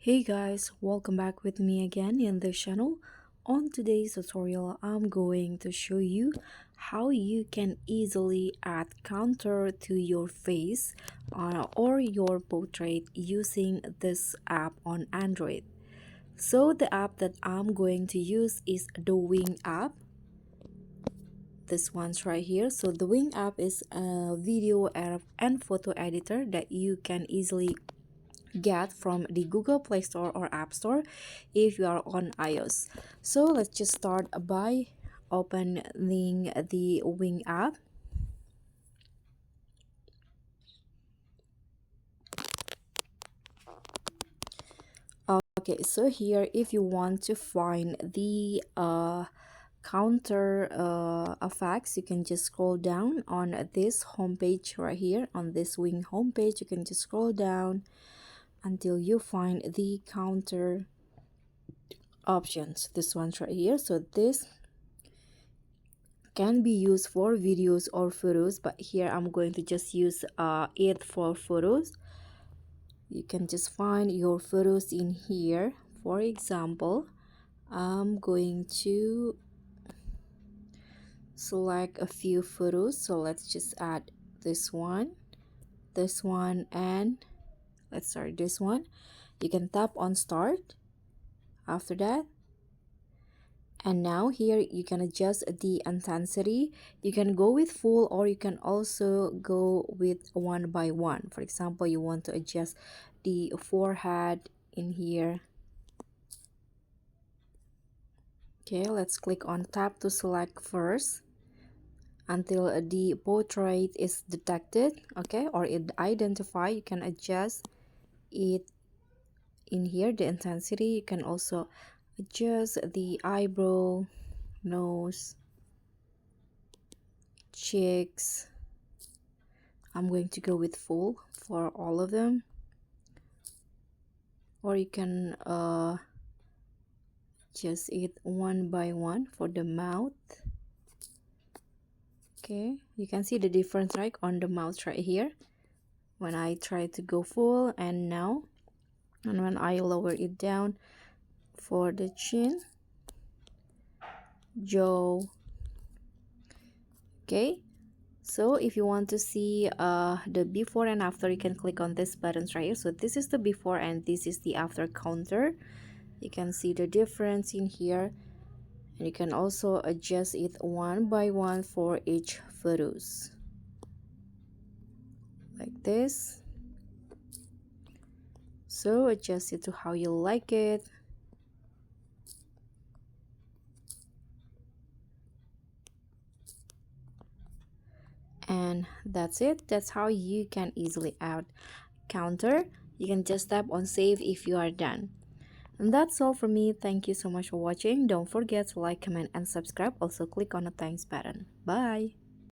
Hey guys, welcome back with me again in the channel. On today's tutorial, I'm going to show you how you can easily add contour to your face or your portrait using this app on Android. So the app that I'm going to use is the Wing app. This one's right here. So the Wing app is a video and photo editor that you can easily get from the Google Play Store or App Store if you are on iOS. So let's just start by opening the Wing app. Okay, so here if you want to find the counter effects, you can just scroll down on this homepage right here. On this Wing homepage, you can just scroll down until you find the counter options. This one's right here. So this can be used for videos or photos, but here I'm going to just use it for photos. You can just find your photos in here. For example, I'm going to select a few photos, so let's just add this one, and let's start this one. You can tap on start. After that, and now here you can adjust the intensity. You can go with full, or you can also go with one by one. For example, you want to adjust the forehead in here. Okay, let's click on tap to select first until the portrait is detected, okay, or it identify. You can adjust it in here, the intensity. You can also adjust the eyebrow, nose, cheeks. I'm going to go with full for all of them, or you can just it one by one for the mouth. Okay, you can see the difference right on the mouth right here when I try to go full, and now, and when I lower it down for the chin, jaw. Okay, so if you want to see the before and after, you can click on this buttons right here. So this is the before and this is the after counter. You can see the difference in here, and you can also adjust it one by one for each photos like this. So adjust it to how you like it. And that's it. That's how you can easily add counter. You can just tap on save if you are done. And that's all from me. Thank you so much for watching. Don't forget to like, comment, and subscribe. Also click on the thanks button. Bye.